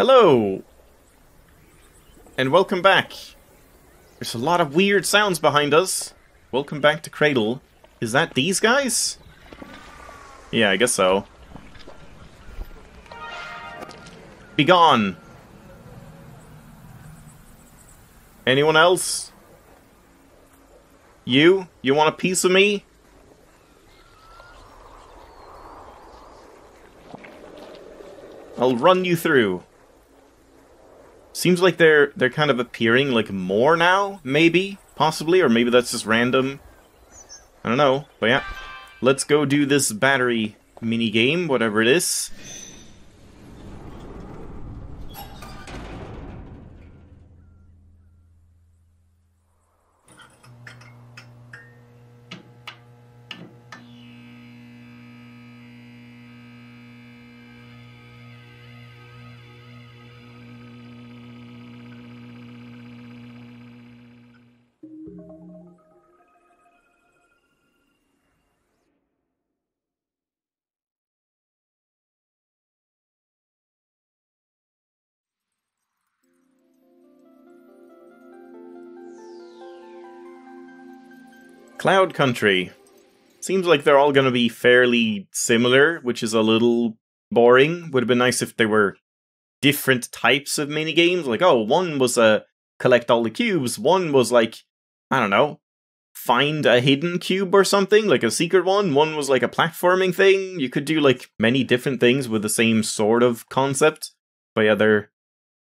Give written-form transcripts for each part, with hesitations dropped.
Hello! And welcome back. There's a lot of weird sounds behind us. Welcome back to Cradle. Is that these guys? Yeah, I guess so. Be gone! Anyone else? You? You want a piece of me? I'll run you through. Seems like they're kind of appearing like more now, maybe, possibly, or maybe that's just random. I don't know, but yeah. Let's go do this battery mini game, whatever it is. Cloud Country. Seems like they're all gonna be fairly similar, which is a little boring. Would have been nice if they were different types of minigames. Like, oh, one was a collect all the cubes, one was like, I don't know, find a hidden cube or something, like a secret one. One was like a platforming thing. You could do like many different things with the same sort of concept. But yeah, they're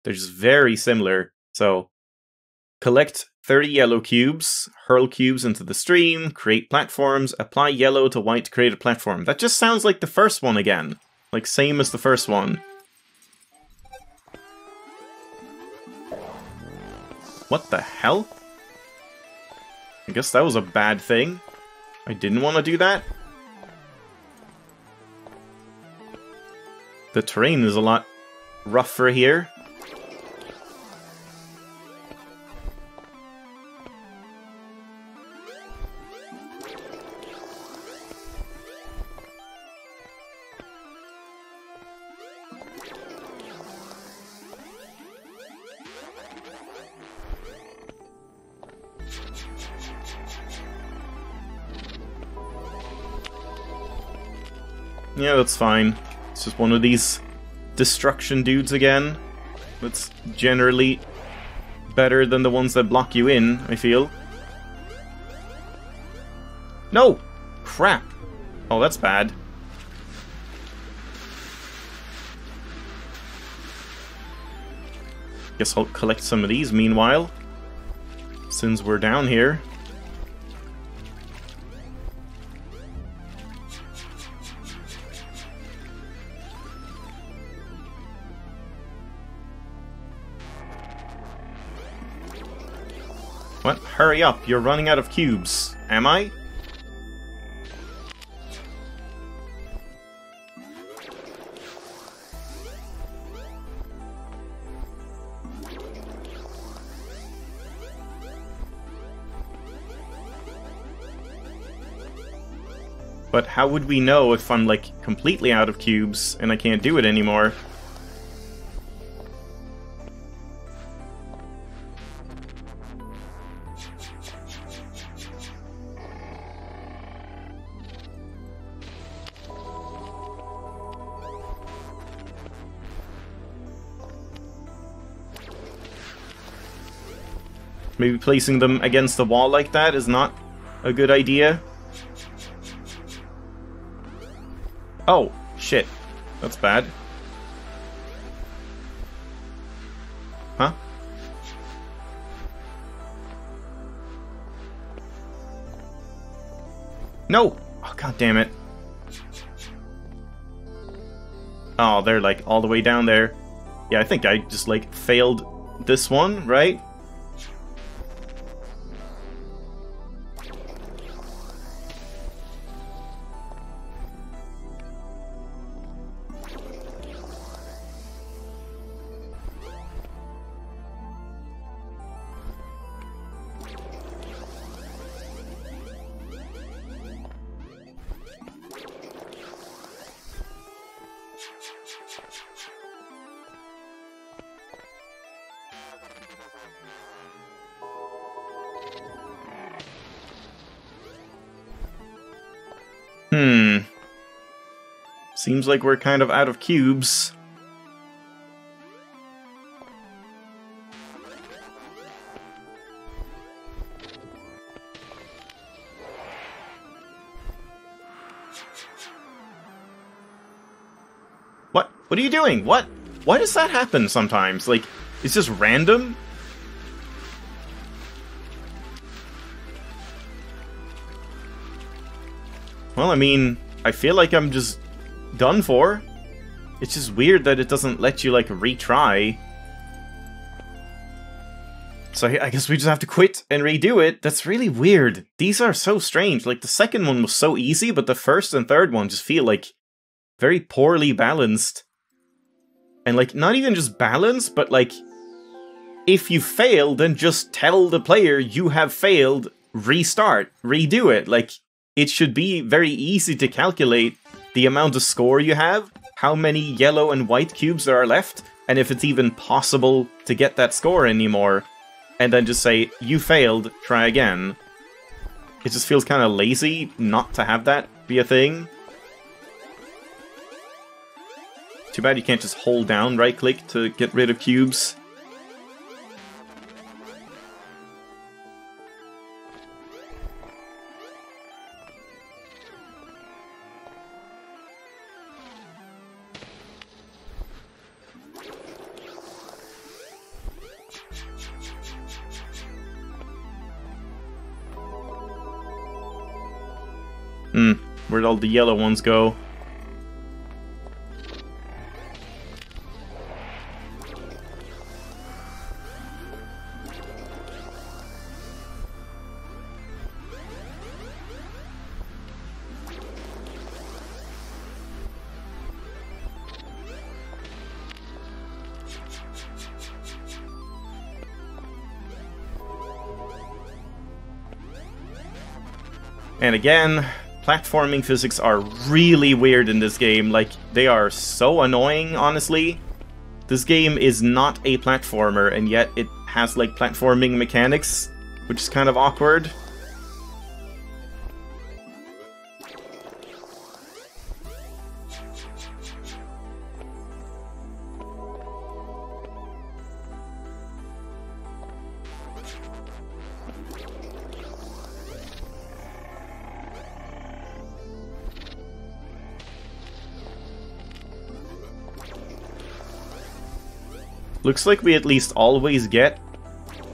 just very similar. So, collect 30 yellow cubes, hurl cubes into the stream, create platforms, apply yellow to white to create a platform. That just sounds like the first one again. Like, same as the first one. What the hell? I guess that was a bad thing. I didn't want to do that. The terrain is a lot rougher here. Yeah, that's fine. It's just one of these destruction dudes again. That's generally better than the ones that block you in, I feel. No! Crap! Oh, that's bad. Guess I'll collect some of these meanwhile, since we're down here. What? Hurry up, you're running out of cubes. Am I? But how would we know if I'm, like, completely out of cubes and I can't do it anymore? Maybe placing them against the wall like that is not a good idea. Oh, shit. That's bad. Huh? No! Oh, god damn it. Oh, they're like all the way down there. Yeah, I think I just like failed this one, right? Seems like we're kind of out of cubes. What? What are you doing? What? Why does that happen sometimes? Like, it's just random? Well, I mean, I feel like I'm just done for. It's just weird that it doesn't let you, like, retry. So I guess we just have to quit and redo it. That's really weird. These are so strange. Like, the second one was so easy, but the first and third one just feel, like, very poorly balanced. And, like, not even just balanced, but, like, if you fail, then just tell the player you have failed, restart, redo it. Like, it should be very easy to calculate the amount of score you have, how many yellow and white cubes there are left, and if it's even possible to get that score anymore. And then just say, you failed, try again. It just feels kind of lazy not to have that be a thing. Too bad you can't just hold down right-click to get rid of cubes. Where'd all the yellow ones go? And again, platforming physics are really weird in this game. Like, they are so annoying, honestly. This game is not a platformer, and yet it has, like, platforming mechanics, which is kind of awkward. Looks like we at least always get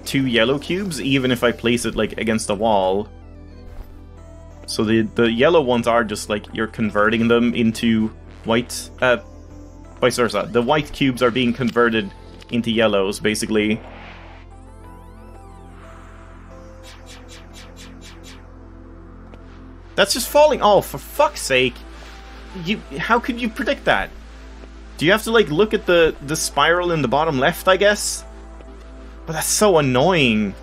2 yellow cubes, even if I place it, like, against a wall. So the yellow ones are just, like, you're converting them into white, vice versa. The white cubes are being converted into yellows, basically. That's just falling. Oh, for fuck's sake. How could you predict that? Do you have to, like, look at the spiral in the bottom left, I guess? But that's so annoying.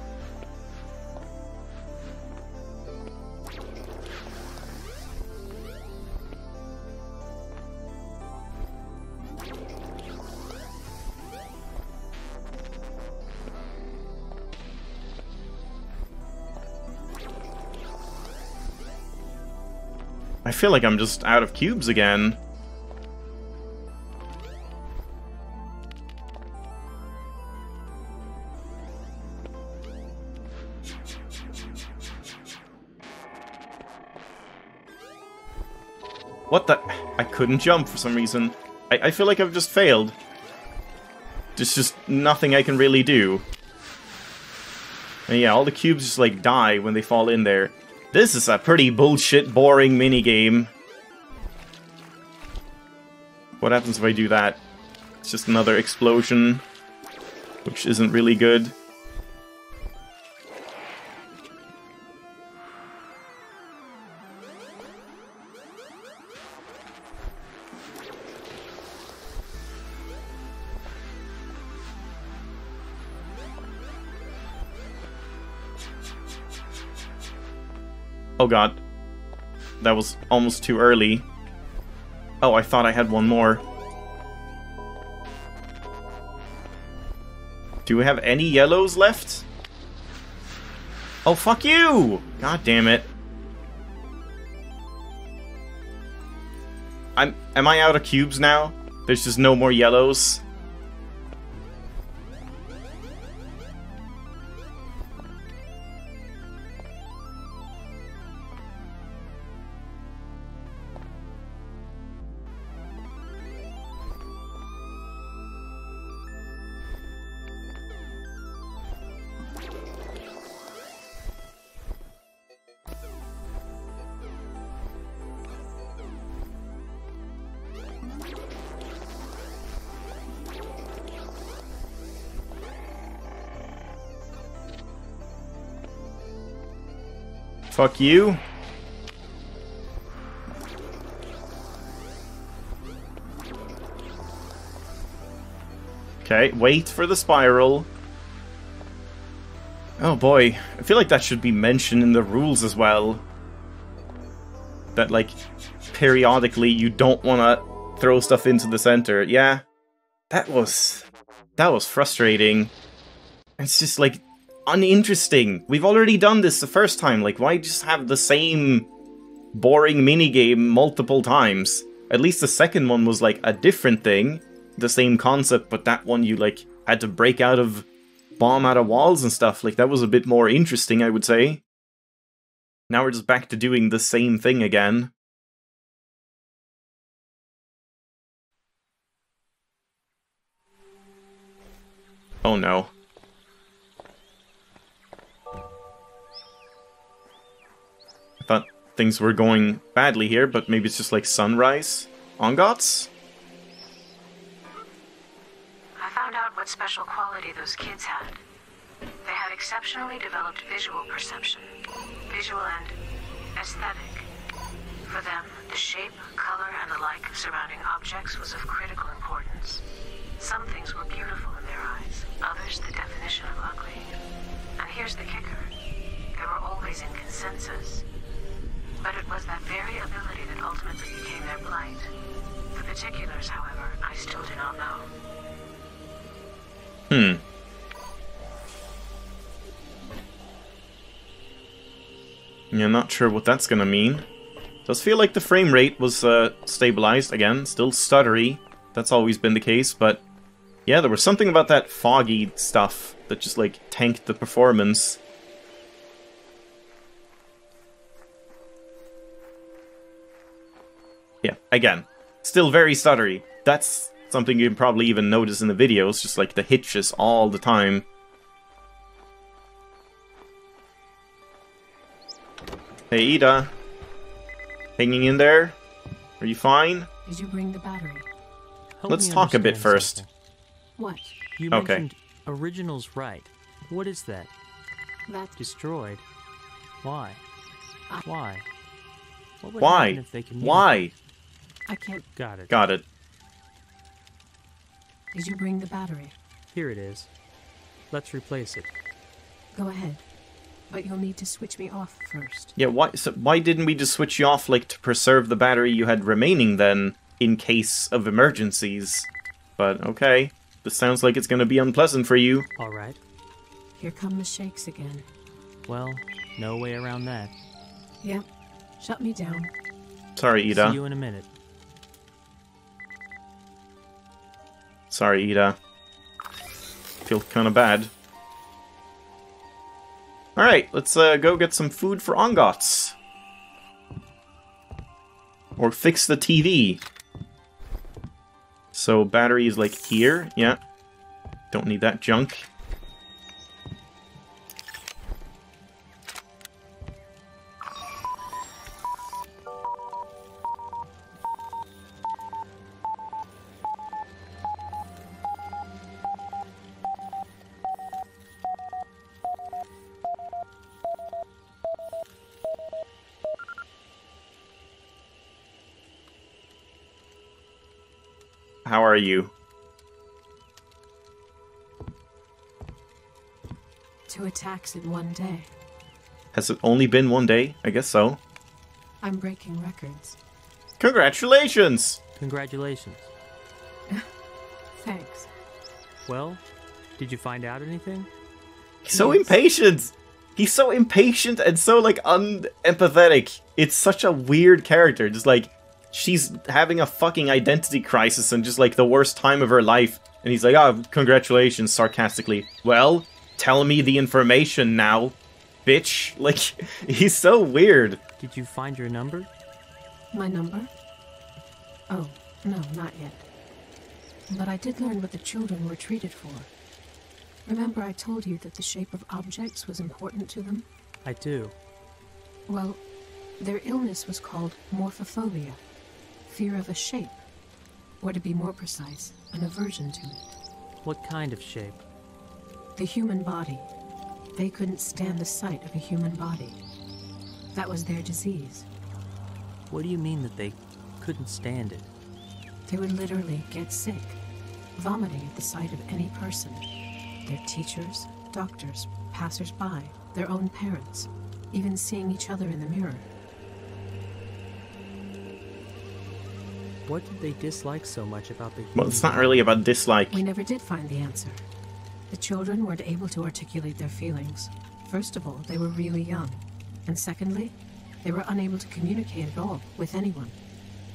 I feel like I'm just out of cubes again. What the? I couldn't jump for some reason. I feel like I've just failed. There's just nothing I can really do. And yeah, all the cubes just, like, die when they fall in there. This is a pretty bullshit, boring minigame. What happens if I do that? It's just another explosion, which isn't really good. Oh god. That was almost too early. Oh, I thought I had one more. Do we have any yellows left? Oh, fuck you! God damn it. Am I out of cubes now? There's just no more yellows? Fuck you. Okay, wait for the spiral. Oh boy, I feel like that should be mentioned in the rules as well. That, like, periodically you don't want to throw stuff into the center. Yeah, that was frustrating. It's just, like, uninteresting. We've already done this the first time. Like, why just have the same boring minigame multiple times? At least the second one was, like, a different thing. The same concept, but that one you, like, had to break out of... bomb out of walls and stuff. Like, that was a bit more interesting, I would say. Now we're just back to doing the same thing again. Oh no. I thought things were going badly here, but maybe it's just like sunrise? Ongots? I found out what special quality those kids had. They had exceptionally developed visual perception, visual and aesthetic. For them, the shape, color, and the like of surrounding objects was of critical importance. Some things were beautiful in their eyes, others the definition of ugly. And here's the kicker. They were always in consensus. But it was that very ability that ultimately became their blight. The particulars, however, I still do not know. Yeah, not sure what that's gonna mean. Does feel like the frame rate was stabilized again, still stuttery. That's always been the case, but yeah, there was something about that foggy stuff that just like tanked the performance. Yeah, again, still very stuttery. That's something you can probably even notice in the videos, just like the hitches all the time. Hey, Ida. Hanging in there? Are you fine? Did you bring the battery? Let's talk a bit first. Something. What? You mentioned originals right. What is that? That... Destroyed? Why? Why? What would Why? happen if they communicate? Why? I can't... Got it. Got it. Did you bring the battery? Here it is. Let's replace it. Go ahead. But you'll need to switch me off first. Yeah, why didn't we just switch you off, like, to preserve the battery you had remaining then, in case of emergencies? But, okay. This sounds like it's gonna be unpleasant for you. Alright. Here come the shakes again. Well, no way around that. Yep. Shut me down. Sorry, Ida. See you in a minute. Sorry, Ida. Feel kinda bad. Alright, let's go get some food for Ongots. Or fix the TV. So, battery is like here, yeah. Don't need that junk. How are you? 2 attacks in one day. Has it only been one day? I guess so. I'm breaking records. Congratulations! Congratulations. Thanks. Well, did you find out anything? He's so impatient! He's so impatient and so, like, unempathetic. It's such a weird character. Just, like, she's having a fucking identity crisis and just like the worst time of her life. And he's like, oh, congratulations, sarcastically. Well, tell me the information now, bitch. Like, he's so weird. Did you find your number? My number? Oh, no, not yet. But I did learn what the children were treated for. Remember I told you that the shape of objects was important to them? I do. Well, their illness was called morphophobia, fear of a shape, or to be more precise, an aversion to it. What kind of shape? The human body. They couldn't stand the sight of a human body. That was their disease. What do you mean that they couldn't stand it? They would literally get sick, vomiting at the sight of any person. Their teachers, doctors, passers-by, their own parents, even seeing each other in the mirror. What did they dislike so much about the human Well, it's not body? really about dislike. We never did find the answer. The children weren't able to articulate their feelings. First of all, they were really young. And secondly, they were unable to communicate at all with anyone.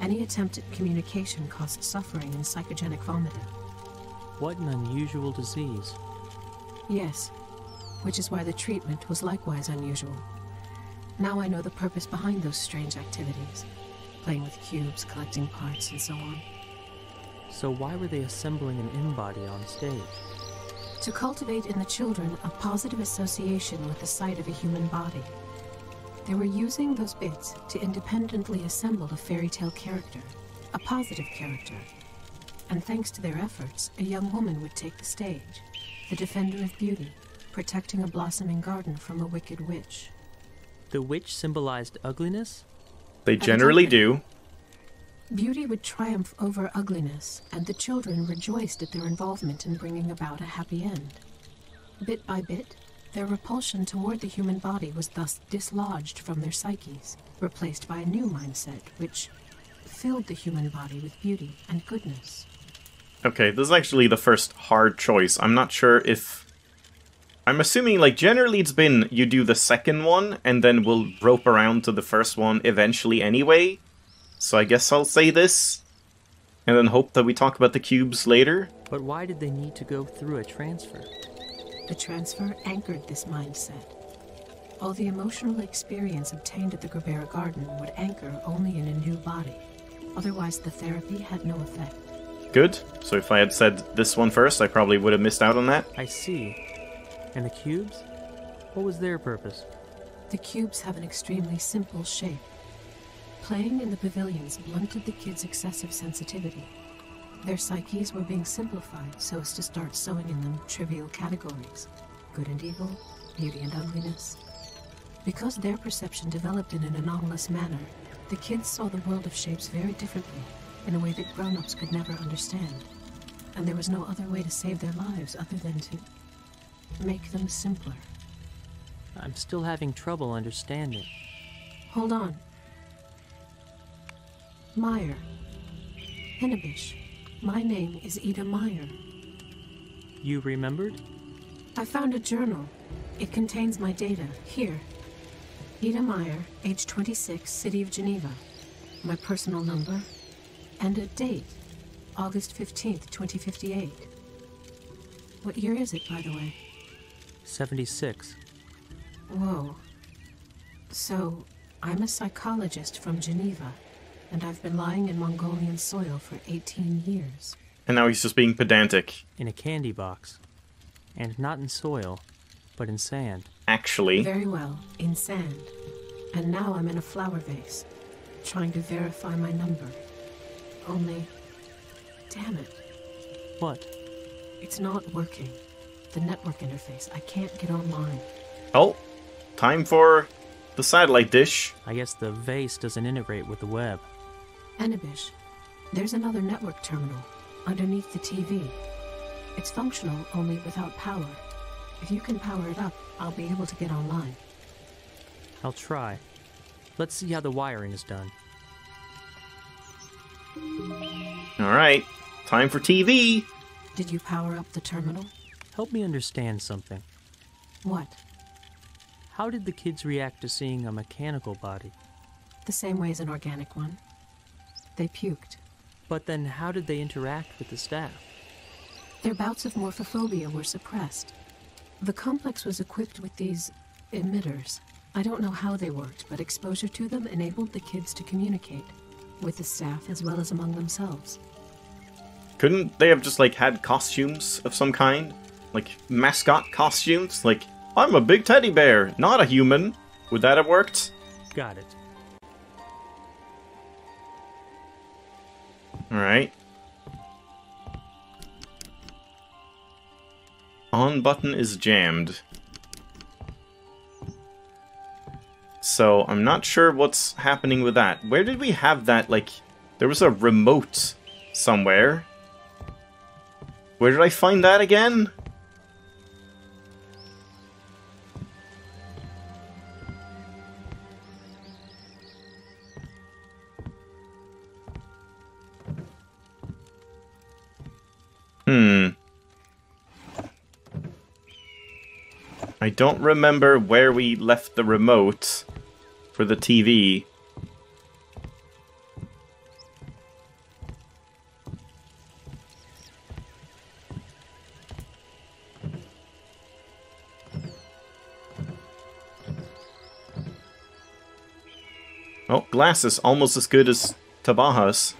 Any attempt at communication caused suffering and psychogenic vomiting. What an unusual disease. Yes, which is why the treatment was likewise unusual. Now I know the purpose behind those strange activities. Playing with cubes, collecting parts, and so on. So why were they assembling an in-body on stage? To cultivate in the children a positive association with the sight of a human body. They were using those bits to independently assemble a fairy tale character, a positive character. And thanks to their efforts, a young woman would take the stage, the defender of beauty, protecting a blossoming garden from a wicked witch. The witch symbolized ugliness? They generally do. Beauty would triumph over ugliness, and the children rejoiced at their involvement in bringing about a happy end. Bit by bit, their repulsion toward the human body was thus dislodged from their psyches, replaced by a new mindset, which filled the human body with beauty and goodness. Okay, this is actually the first hard choice. I'm not sure if... I'm assuming, like, generally it's been you do the second one, and then we'll rope around to the first one eventually anyway. So I guess I'll say this, and then hope that we talk about the cubes later. But why did they need to go through a transfer? The transfer anchored this mindset. All the emotional experience obtained at the Grabera Garden would anchor only in a new body. Otherwise, the therapy had no effect. Good. So if I had said this one first, I probably would have missed out on that. I see. And the cubes? What was their purpose? The cubes have an extremely simple shape. Playing in the pavilions blunted the kids' excessive sensitivity. Their psyches were being simplified so as to start sewing in them trivial categories. Good and evil, beauty and ugliness. Because their perception developed in an anomalous manner, the kids saw the world of shapes very differently, in a way that grown-ups could never understand. And there was no other way to save their lives other than to make them simpler. I'm still having trouble understanding. Hold on. Meyer. Hennebisch. My name is Ida Meyer. You remembered? I found a journal. It contains my data. Here. Ida Meyer, age 26, City of Geneva. My personal number. And a date. August 15th, 2058. What year is it, by the way? 76. Whoa. So, I'm a psychologist from Geneva, and I've been lying in Mongolian soil for 18 years. And now he's just being pedantic. In a candy box. And not in soil, but in sand. Actually. Very well, in sand. And now I'm in a flower vase, trying to verify my number. Only, damn it, What? it's not working. The network interface, I can't get online. Oh, time for the satellite dish. I guess the vase doesn't integrate with the web. Hennebisch, there's another network terminal underneath the TV. It's functional only without power. If you can power it up, I'll be able to get online. I'll try. Let's see how the wiring is done. Alright, time for TV. Did you power up the terminal? Help me understand something. What? How did the kids react to seeing a mechanical body? The same way as an organic one. They puked. But then how did they interact with the staff? Their bouts of morphophobia were suppressed. The complex was equipped with these emitters. I don't know how they worked, but exposure to them enabled the kids to communicate with the staff as well as among themselves. Couldn't they have just, like, had costumes of some kind? Like, mascot costumes? Like, I'm a big teddy bear, not a human. Would that have worked? Got it. Alright. On button is jammed. So, I'm not sure what's happening with that. Where did we have that, like... There was a remote somewhere. Where did I find that again? I don't remember where we left the remote for the TV. Oh, glasses, almost as good as Tabaha's.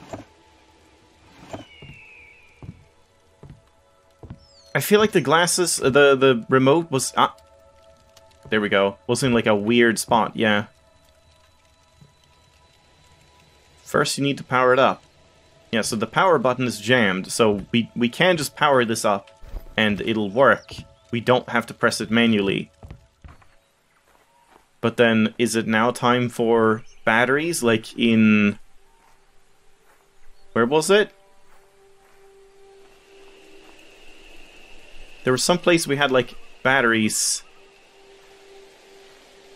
I feel like the glasses, the remote was... Ah, there we go. Was in like a weird spot, yeah. First you need to power it up. Yeah, so the power button is jammed, so we can just power this up and it'll work. We don't have to press it manually. But then, is it now time for batteries? Like in... Where was it? There was some place we had, like, batteries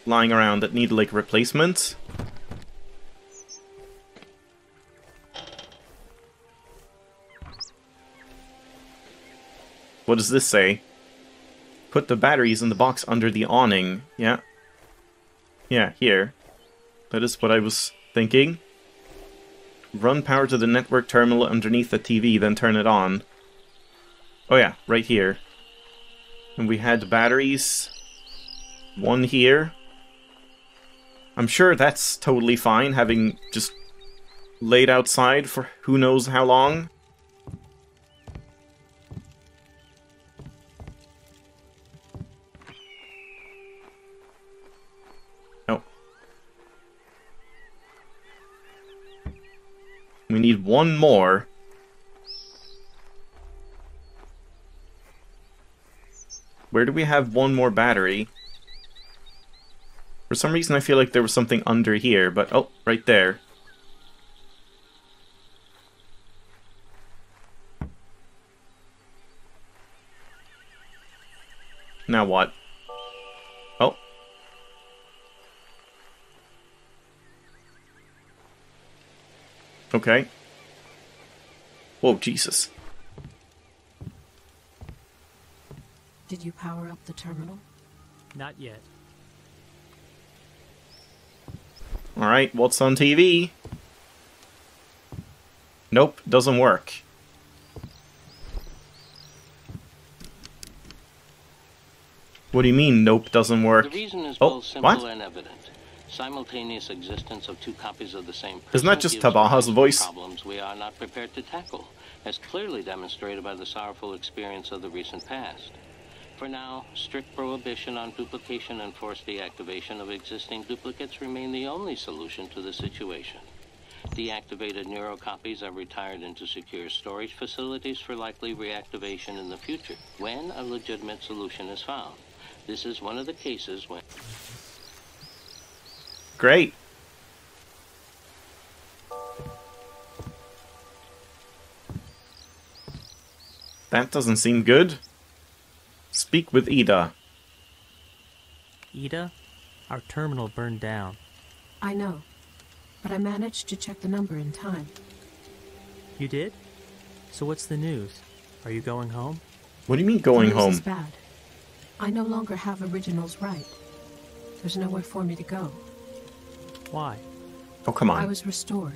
lying around that needed, like, replacement. What does this say? Put the batteries in the box under the awning. Yeah. Yeah, here. That is what I was thinking. Run power to the network terminal underneath the TV, then turn it on. Oh yeah, right here. And we had batteries. One here. I'm sure that's totally fine, having just laid outside for who knows how long. Oh. We need one more. Where do we have one more battery? For some reason I feel like there was something under here, but oh, right there. Now what? Oh. Okay. Whoa, Jesus. Did you power up the terminal? Not yet. Alright, what's on TV? Nope, doesn't work. What do you mean, nope, doesn't work? The reason is Oh, both simple what? and evident. Simultaneous existence of two copies of the same person Isn't that just gives Tabaha's rise to voice? problems we are not prepared to tackle, as clearly demonstrated by the sorrowful experience of the recent past. For now, strict prohibition on duplication and forced deactivation of existing duplicates remain the only solution to the situation. Deactivated neurocopies are retired into secure storage facilities for likely reactivation in the future, when a legitimate solution is found. This is one of the cases when... Great. That doesn't seem good. Speak with Ida. Ida, our terminal burned down. I know, but I managed to check the number in time. You did? So what's the news? Are you going home? What do you mean going The news home? is bad. I no longer have originals right. There's nowhere for me to go. Why? Oh, come I on. was restored.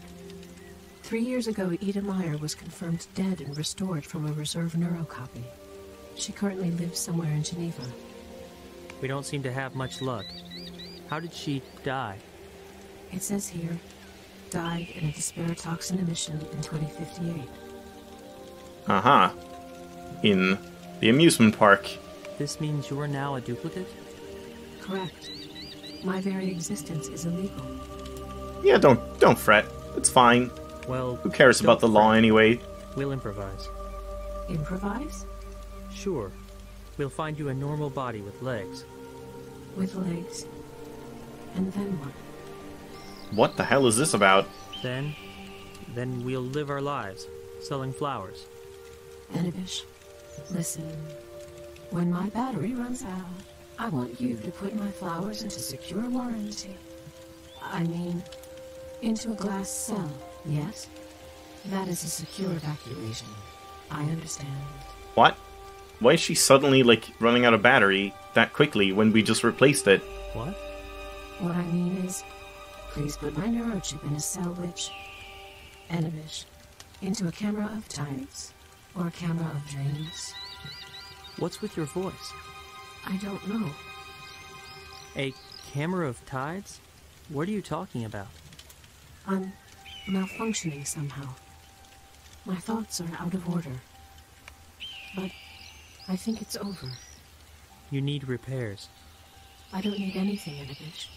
3 years ago, Ida Meyer was confirmed dead and restored from a reserve neurocopy. She currently lives somewhere in Geneva. We don't seem to have much luck. How did she die? It says here, died in a despair toxin emission in 2058. Aha. In the amusement park. This means you're now a duplicate? Correct. My very existence is illegal. Yeah, don't fret. It's fine. Well, Who cares about the law anyway? We'll improvise. Improvise? Sure. We'll find you a normal body with legs. With legs. And then what? What the hell is this about? Then we'll live our lives, selling flowers. Enibish, listen. When my battery runs out, I want you to put my flowers into secure warranty. I mean, into a glass cell, yes? That is a secure evacuation. I understand. What? Why is she suddenly, running out of battery that quickly when we just replaced it? What? What I mean is, please put my neurochip in a cell which... Enibish, into a camera of tides, or a camera of dreams. What's with your voice? I don't know. A camera of tides? What are you talking about? I'm malfunctioning somehow. My thoughts are out of order. But I think it's over. You need repairs. I don't need anything, Enibish.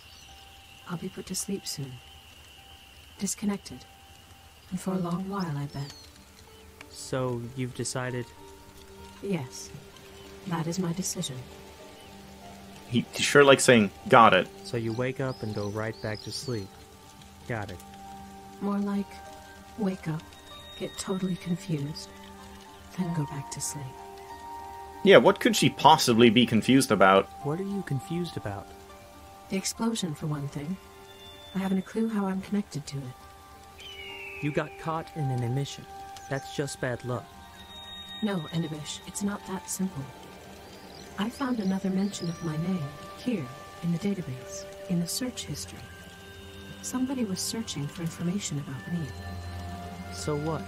I'll be put to sleep soon. Disconnected. And for a long while, I bet. So, you've decided... Yes. That is my decision. He sure likes saying, got it. So you wake up and go right back to sleep. Got it. More like, wake up, get totally confused, then go back to sleep. Yeah, what could she possibly be confused about? What are you confused about? The explosion, for one thing. I haven't a clue how I'm connected to it. You got caught in an emission. That's just bad luck. No, Enibish, it's not that simple. I found another mention of my name, here, in the database, in the search history. Somebody was searching for information about me. So what?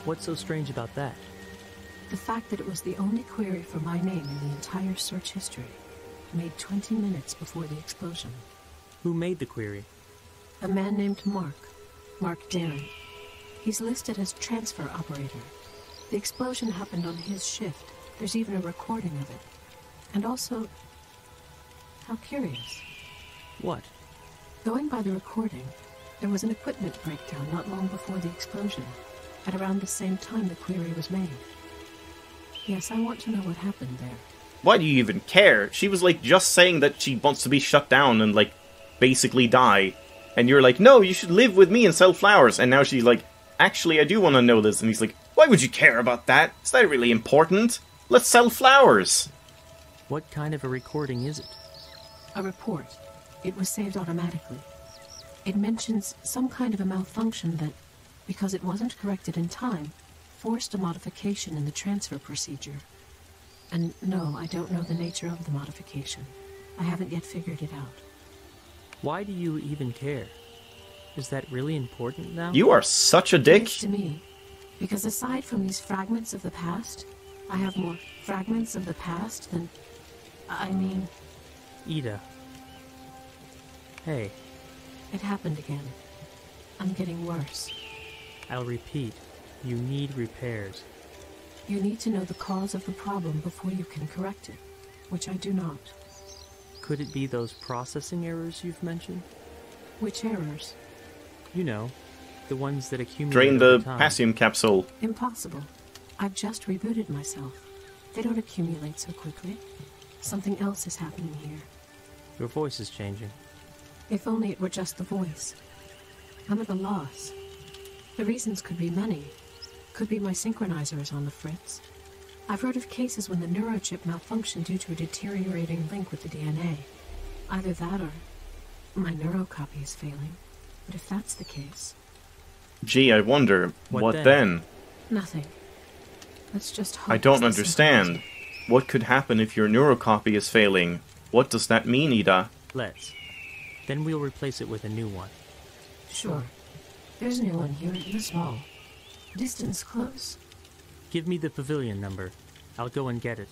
What's so strange about that? The fact that it was the only query for my name in the entire search history, made 20 minutes before the explosion. Who made the query? A man named Mark Darren. He's listed as transfer operator. The explosion happened on his shift. There's even a recording of it. And also, how curious. What? Going by the recording, there was an equipment breakdown not long before the explosion, at around the same time the query was made. Yes, I want to know what happened there. Why do you even care? She was, just saying that she wants to be shut down and, basically die. And you're like, no, you should live with me and sell flowers. And now she's like, actually, I do want to know this. And he's like, why would you care about that? Is that really important? Let's sell flowers. What kind of a recording is it? A report. It was saved automatically. It mentions some kind of a malfunction that, because it wasn't corrected in time, forced a modification in the transfer procedure. And no, I don't know the nature of the modification. I haven't yet figured it out. Why do you even care? Is that really important now? You are such a dick. It is to me, because aside from these fragments of the past, I have more fragments of the past than... I mean... Ida. Hey. It happened again. I'm getting worse. I'll repeat. You need repairs. You need to know the cause of the problem before you can correct it, which I do not. Could it be those processing errors you've mentioned? Which errors? You know, the ones that accumulate Drain the over time. potassium capsule. Impossible. I've just rebooted myself. They don't accumulate so quickly. Something else is happening here. Your voice is changing. If only it were just the voice. I'm at a loss. The reasons could be many. Could be my synchronizer is on the fritz. I've heard of cases when the neurochip malfunctioned due to a deteriorating link with the DNA. Either that or my neurocopy is failing. But if that's the case... Gee, I wonder, what then? Nothing. Let's just hope I don't it's the understand. What could happen if your neurocopy is failing? What does that mean, Ida? Let's. Then we'll replace it with a new one. Sure. There's no one here. You're small. Distance close. Give me the pavilion number. I'll go and get it.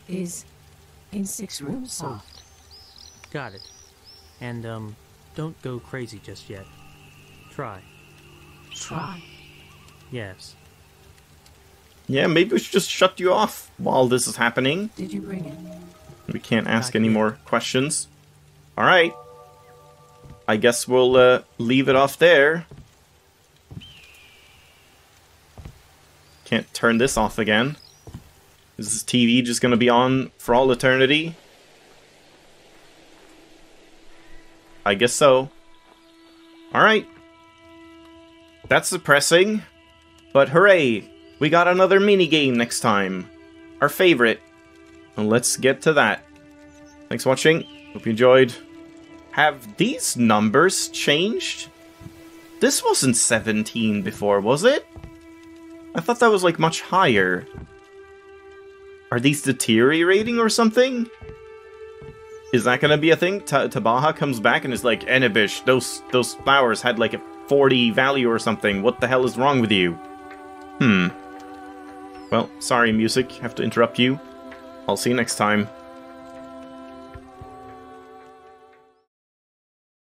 Is in 6 rooms soft. Got it. And, don't go crazy just yet. Try. Try. Yes. Yeah, maybe we should just shut you off while this is happening. Did you bring it? We can't ask Not any yet. more questions. Alright. I guess we'll leave it off there. Can't turn this off again. Is this TV just gonna be on for all eternity? I guess so. Alright. That's depressing. But hooray! We got another minigame next time. Our favorite. And let's get to that. Thanks for watching. Hope you enjoyed. Have these numbers changed? This wasn't 17 before, was it? I thought that was like much higher. Are these deteriorating or something? Is that gonna be a thing? Tabaha comes back and is like, Enibish, those flowers had like a 40 value or something. What the hell is wrong with you? Well, sorry music, have to interrupt you. I'll see you next time.